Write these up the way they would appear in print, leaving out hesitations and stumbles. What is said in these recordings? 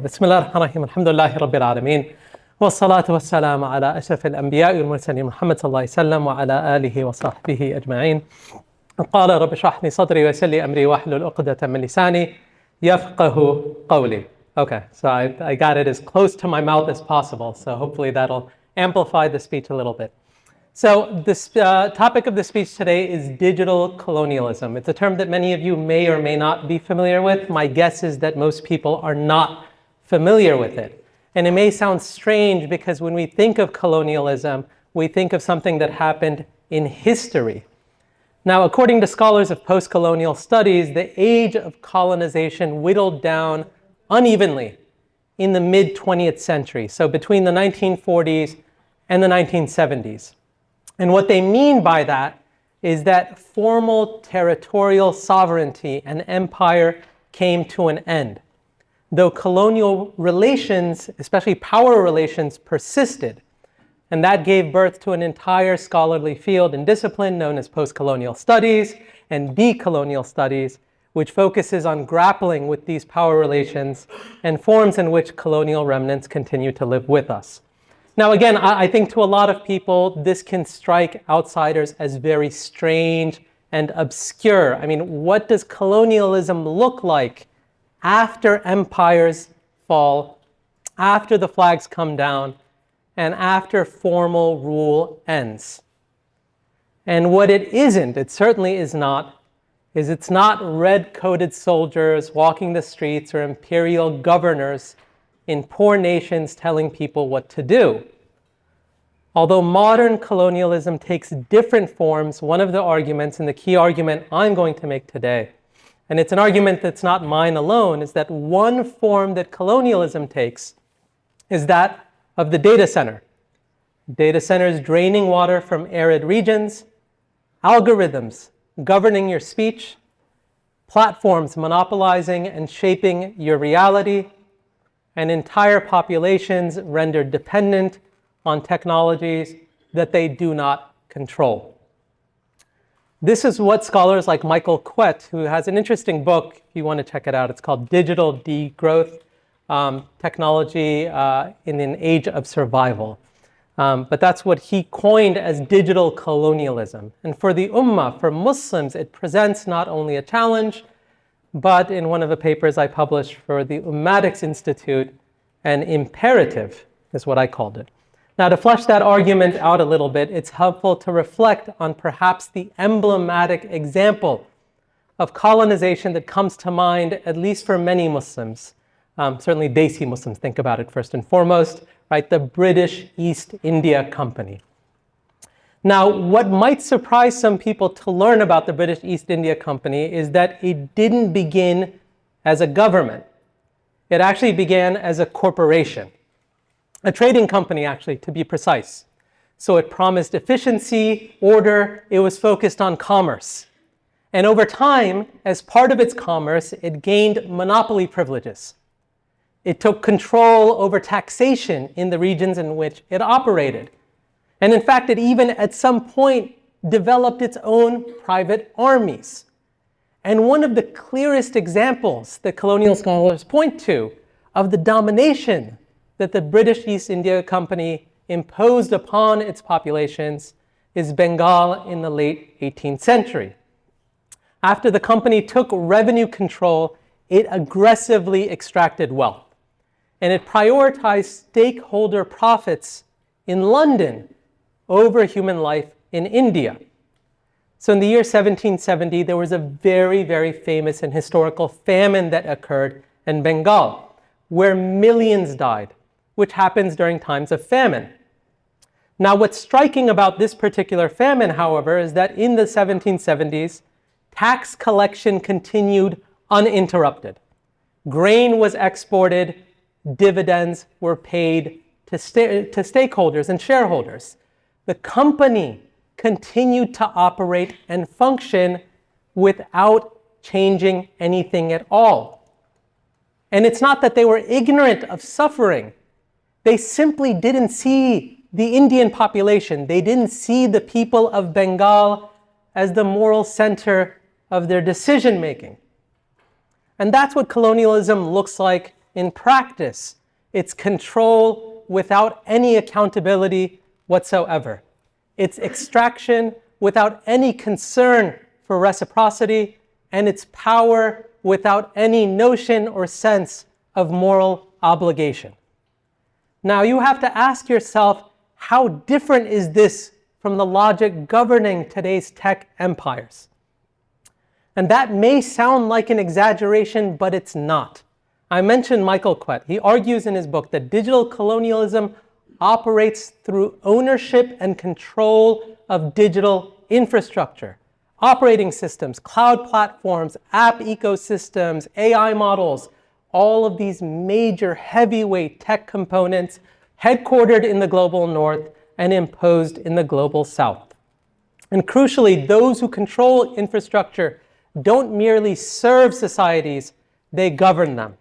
بسم الله الرحمن الرحيم الحمد لله رب العالمين والصلاة والسلام على أشرف الأنبياء والمرسلين محمد صلى الله عليه وسلم وعلى آله وصحبه أجمعين. قال رب اشرح لي صدري ويسر لي أمري واحلل عقدة من لساني يفقه قولي. Okay, so I got it as close to my mouth as possible, so hopefully that'll amplify the speech a little bit. So this topic of the speech today is digital colonialism. It's a term that many of you may or may not be familiar with. My guess is that most people are not familiar with it. And it may sound strange because when we think of colonialism, we think of something that happened in history. Now, according to scholars of post-colonial studies, the age of colonization whittled down unevenly in the mid-20th century, so between the 1940s and the 1970s. And what they mean by that is that formal territorial sovereignty and empire came to an end, though colonial relations, especially power relations, persisted. And that gave birth to an entire scholarly field and discipline known as post-colonial studies and decolonial studies, which focuses on grappling with these power relations and forms in which colonial remnants continue to live with us. Now, again, I think to a lot of people, this can strike outsiders as very strange and obscure. I mean, what does colonialism look like after empires fall, after the flags come down, and after formal rule ends? And what it isn't, it certainly is not, is it's not red-coated soldiers walking the streets or imperial governors in poor nations telling people what to do. Although modern colonialism takes different forms, one of the arguments, and the key argument I'm going to make today, and it's an argument that's not mine alone, is that one form that colonialism takes is that of the data center. Data centers draining water from arid regions, algorithms governing your speech, platforms monopolizing and shaping your reality, and entire populations rendered dependent on technologies that they do not control. This is what scholars like Michael Kwet, who has an interesting book, if you want to check it out, it's called Digital Degrowth, Technology in an Age of Survival. But that's what he coined as digital colonialism. And for the Ummah, for Muslims, it presents not only a challenge, but in one of the papers I published for the Ummatics Institute, an imperative is what I called it. Now, to flesh that argument out a little bit, it's helpful to reflect on perhaps the emblematic example of colonization that comes to mind, at least for many Muslims. Certainly Desi Muslims think about it first and foremost, right? The British East India Company. Now, what might surprise some people to learn about the British East India Company is that it didn't begin as a government. It actually began as a corporation. A trading company, actually, to be precise. So it promised efficiency, order, it was focused on commerce. And over time, as part of its commerce, it gained monopoly privileges. It took control over taxation in the regions in which it operated. And in fact, it even at some point developed its own private armies. And one of the clearest examples that colonial scholars point to of the domination that the British East India Company imposed upon its populations is Bengal in the late 18th century. After the company took revenue control, it aggressively extracted wealth. And it prioritized stakeholder profits in London over human life in India. So in the year 1770, there was a very, very famous and historical famine that occurred in Bengal, where millions died, which happens during times of famine. Now, what's striking about this particular famine, however, is that in the 1770s, tax collection continued uninterrupted. Grain was exported, dividends were paid to stakeholders and shareholders. The company continued to operate and function without changing anything at all. And it's not that they were ignorant of suffering. They simply didn't see the Indian population. They didn't see the people of Bengal as the moral center of their decision making. And that's what colonialism looks like in practice, it's control without any accountability whatsoever. It's extraction without any concern for reciprocity, and it's power without any notion or sense of moral obligation. Now, you have to ask yourself, how different is this from the logic governing today's tech empires? And that may sound like an exaggeration, but it's not. I mentioned Michael Kwet. He argues in his book that digital colonialism operates through ownership and control of digital infrastructure, operating systems, cloud platforms, app ecosystems, AI models, all of these major heavyweight tech components headquartered in the global north and imposed in the global south. And crucially, those who control infrastructure don't merely serve societies, they govern them.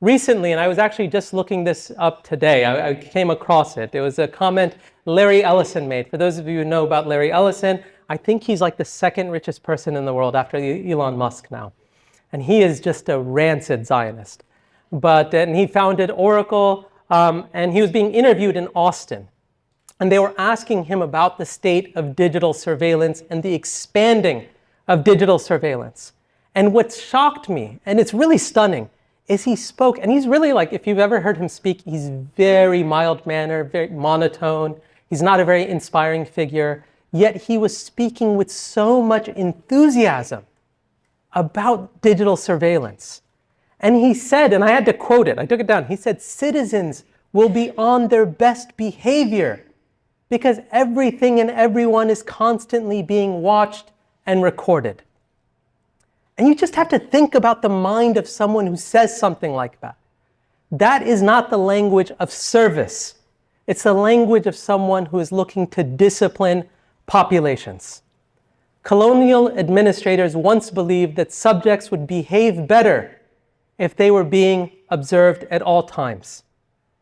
Recently, and I was actually just looking this up today, I came across it. It was a comment Larry Ellison made. For those of you who know about Larry Ellison, I think he's like the second richest person in the world after Elon Musk now. And he is just a rancid Zionist. And he founded Oracle, and he was being interviewed in Austin. And they were asking him about the state of digital surveillance and the expanding of digital surveillance. And what shocked me, and it's really stunning, is he spoke, and he's really like, if you've ever heard him speak, he's very mild-mannered, very monotone. He's not a very inspiring figure, yet he was speaking with so much enthusiasm about digital surveillance. And he said, and I had to quote it, I took it down, he said, citizens will be on their best behavior because everything and everyone is constantly being watched and recorded. And you just have to think about the mind of someone who says something like that. That is not the language of service. It's the language of someone who is looking to discipline populations. Colonial administrators once believed that subjects would behave better if they were being observed at all times.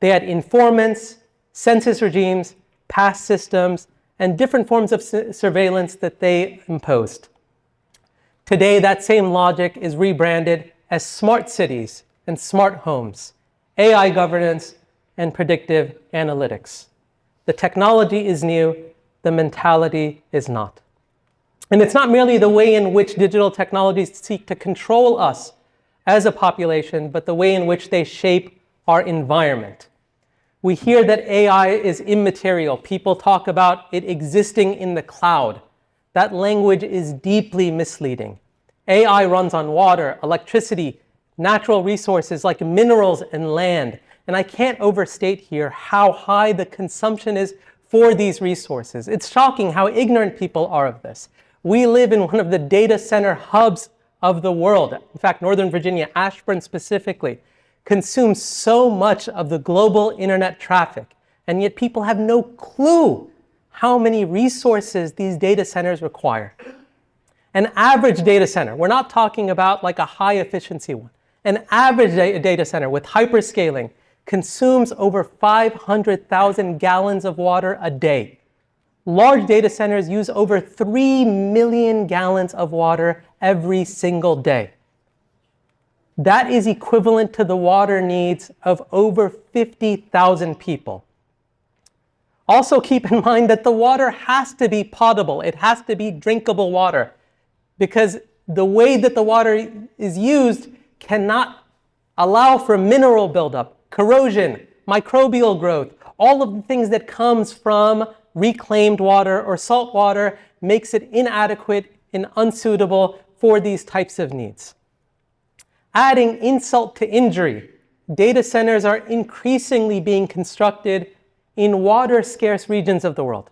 They had informants, census regimes, pass systems, and different forms of surveillance that they imposed. Today, that same logic is rebranded as smart cities and smart homes, AI governance, and predictive analytics. The technology is new, the mentality is not. And it's not merely the way in which digital technologies seek to control us as a population, but the way in which they shape our environment. We hear that AI is immaterial. People talk about it existing in the cloud. That language is deeply misleading. AI runs on water, electricity, natural resources like minerals and land. And I can't overstate here how high the consumption is for these resources. It's shocking how ignorant people are of this. We live in one of the data center hubs of the world. In fact, Northern Virginia, Ashburn specifically, consumes so much of the global internet traffic. And yet people have no clue how many resources these data centers require. An average data center, we're not talking about like a high efficiency one. An average data center with hyperscaling consumes over 500,000 gallons of water a day. Large data centers use over 3 million gallons of water every single day. That is equivalent to the water needs of over 50,000 people. Also keep in mind that the water has to be potable. It has to be drinkable water because the way that the water is used cannot allow for mineral buildup, corrosion, microbial growth. All of the things that comes from reclaimed water or salt water makes it inadequate and unsuitable for these types of needs. Adding insult to injury, data centers are increasingly being constructed in water-scarce regions of the world.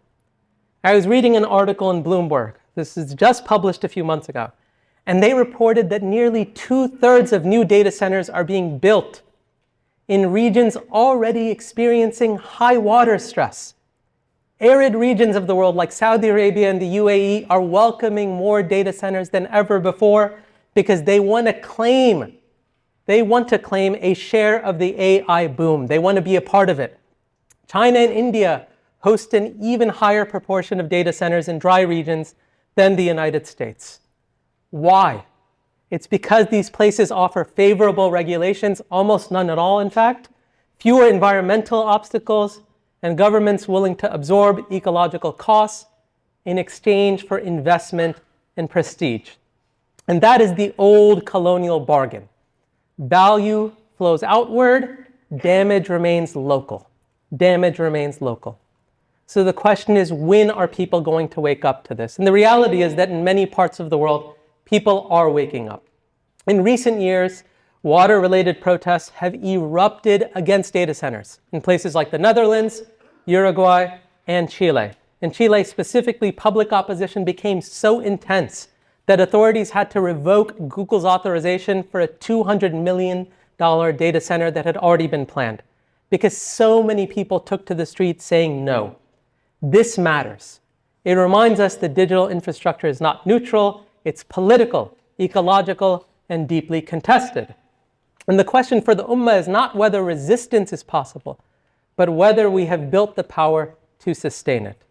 I was reading an article in Bloomberg. This is just published a few months ago. And they reported that nearly 2/3 of new data centers are being built in regions already experiencing high water stress. Arid regions of the world like Saudi Arabia and the UAE are welcoming more data centers than ever before because they want to claim a share of the AI boom. They want to be a part of it. China and India host an even higher proportion of data centers in dry regions than the United States. Why? It's because these places offer favorable regulations, almost none at all in fact, fewer environmental obstacles, and governments willing to absorb ecological costs in exchange for investment and prestige. And that is the old colonial bargain. Value flows outward, damage remains local. Damage remains local. So the question is, when are people going to wake up to this? And the reality is that in many parts of the world, people are waking up. In recent years, water-related protests have erupted against data centers in places like the Netherlands, Uruguay, and Chile. In Chile specifically, public opposition became so intense that authorities had to revoke Google's authorization for a $200 million data center that had already been planned, because so many people took to the streets saying no. This matters. It reminds us that digital infrastructure is not neutral, it's political, ecological, and deeply contested. And the question for the Ummah is not whether resistance is possible, but whether we have built the power to sustain it.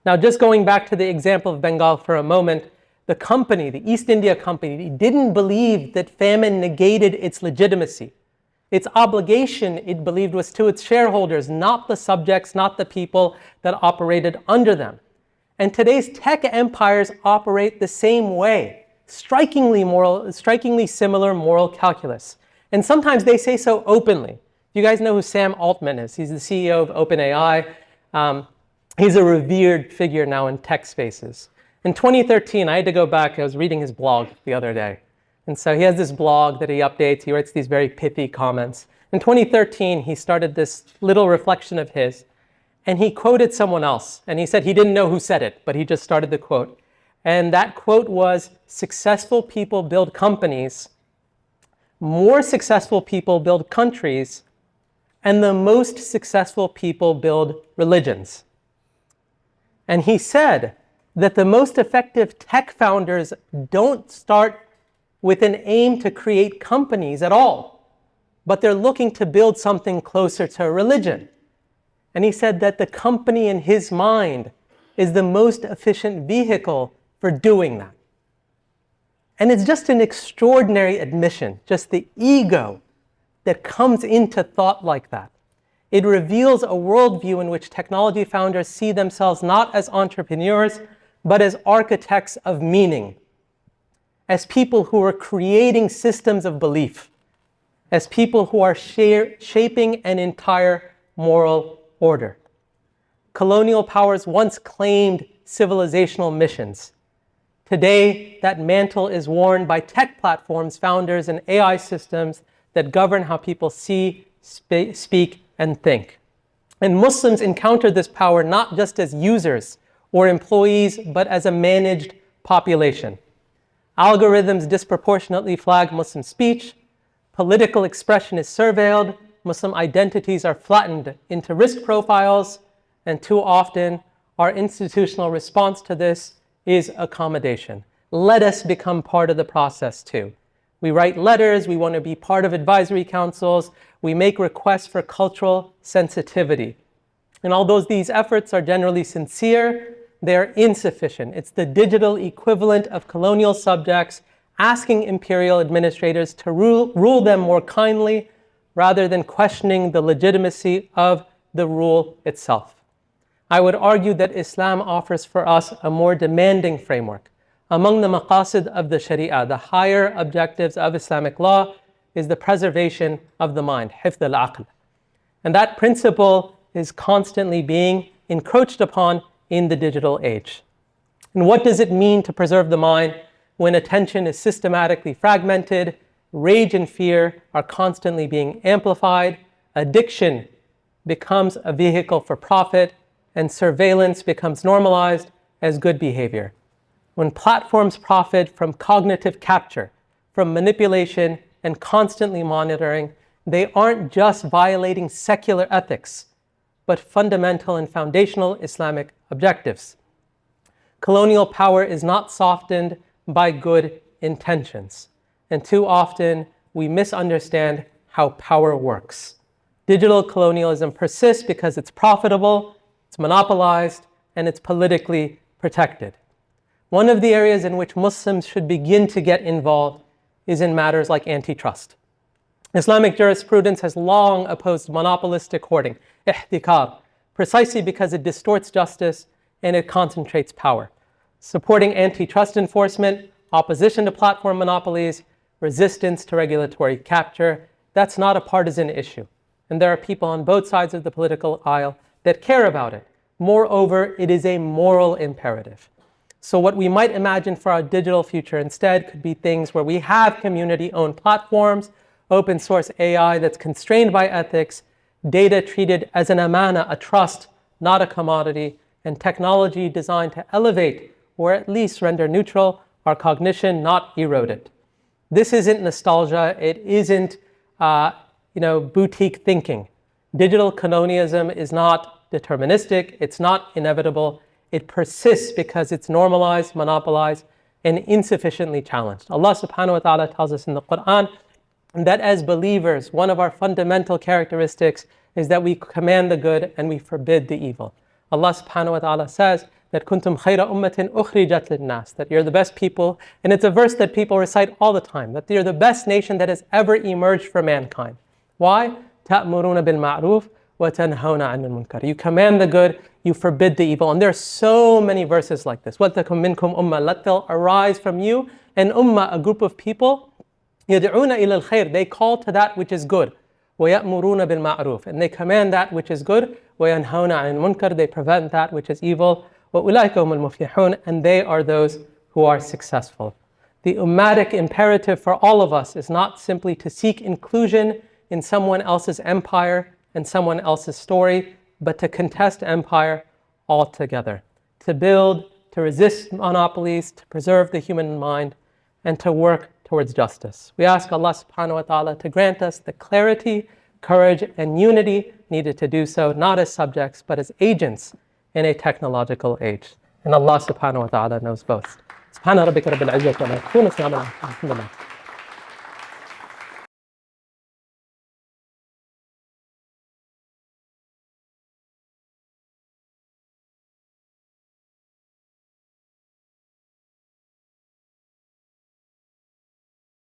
Now, just going back to the example of Bengal for a moment, the company, the East India Company, didn't believe that famine negated its legitimacy. Its obligation, it believed, was to its shareholders, not the subjects, not the people that operated under them. And today's tech empires operate the same way, strikingly similar moral calculus. And sometimes they say so openly. You guys know who Sam Altman is. He's the CEO of OpenAI. He's a revered figure now in tech spaces. In 2013, I had to go back. I was reading his blog the other day. And so he has this blog that he updates. He writes these very pithy comments. In 2013, he started this little reflection of his. And he quoted someone else. And he said he didn't know who said it, but he just started the quote. And that quote was, "Successful people build companies, more successful people build countries, and the most successful people build religions." And he said that the most effective tech founders don't start with an aim to create companies at all, but they're looking to build something closer to a religion. And he said that the company in his mind is the most efficient vehicle for doing that. And it's just an extraordinary admission, just the ego that comes into thought like that. It reveals a worldview in which technology founders see themselves not as entrepreneurs, but as architects of meaning, as people who are creating systems of belief, as people who are shaping an entire moral order. Colonial powers once claimed civilizational missions. Today, that mantle is worn by tech platforms, founders, and AI systems that govern how people see, speak, and think. And Muslims encounter this power not just as users or employees, but as a managed population. Algorithms disproportionately flag Muslim speech, political expression is surveilled, Muslim identities are flattened into risk profiles, and too often our institutional response to this is accommodation. Let us become part of the process too. We write letters, we want to be part of advisory councils, we make requests for cultural sensitivity. And although these efforts are generally sincere, they're insufficient. It's the digital equivalent of colonial subjects asking imperial administrators to rule them more kindly rather than questioning the legitimacy of the rule itself. I would argue that Islam offers for us a more demanding framework. Among the maqasid of the Sharia, the higher objectives of Islamic law, is the preservation of the mind, hifd al-aql. And that principle is constantly being encroached upon in the digital age. And what does it mean to preserve the mind when attention is systematically fragmented, rage and fear are constantly being amplified, addiction becomes a vehicle for profit, and surveillance becomes normalized as good behavior? When platforms profit from cognitive capture, from manipulation and constantly monitoring, they aren't just violating secular ethics, but fundamental and foundational Islamic objectives. Colonial power is not softened by good intentions, and too often we misunderstand how power works. Digital colonialism persists because it's profitable, it's monopolized, and it's politically protected. One of the areas in which Muslims should begin to get involved is in matters like antitrust. Islamic jurisprudence has long opposed monopolistic hoarding, ihtikar, precisely because it distorts justice and it concentrates power. Supporting antitrust enforcement, opposition to platform monopolies, resistance to regulatory capture, that's not a partisan issue. And there are people on both sides of the political aisle that care about it. Moreover, it is a moral imperative. So what we might imagine for our digital future instead could be things where we have community-owned platforms, open source AI that's constrained by ethics, data treated as an amana, a trust, not a commodity, and technology designed to elevate or at least render neutral our cognition, not erode it. This isn't nostalgia. It isn't boutique thinking. Digital colonialism is not deterministic. It's not inevitable. It persists because it's normalized, monopolized, and insufficiently challenged. Allah subhanahu wa ta'ala tells us in the Quran that as believers, one of our fundamental characteristics is that we command the good and we forbid the evil. Allah subhanahu wa ta'ala says that kuntum khayra ummatin ukhrijat lin-nas, that you're the best people, and it's a verse that people recite all the time, that you're the best nation that has ever emerged for mankind. Why? Ta'muruna bil ma'ruf wa tanhawna 'anil munkar. You command the good, you forbid the evil. And there are so many verses like this. وَلْتَكُمْ مِنْكُمْ أُمَّةٌ, let there arise from you an ummah, a group of people, يَدْعُونَ إِلَى الْخَيْرِ, they call to that which is good. وَيَأْمُرُونَ بِالْمَعْرُوفِ, and they command that which is good. وَيَنْهَوْنَ عَنِ الْمُنْكَرِ, they prevent that which is evil. وَأُولَٰئِكَ هُمُ الْمُفْلِحُونَ, and they are those who are successful. The ummatic imperative for all of us is not simply to seek inclusion in someone else's empire and someone else's story, but to contest empire altogether. To build, to resist monopolies, to preserve the human mind, and to work towards justice. We ask Allah subhanahu wa ta'ala to grant us the clarity, courage, and unity needed to do so, not as subjects, but as agents in a technological age. And Allah subhanahu wa ta'ala knows both. Subhana rabbika rabbil izzati wa la yasifun.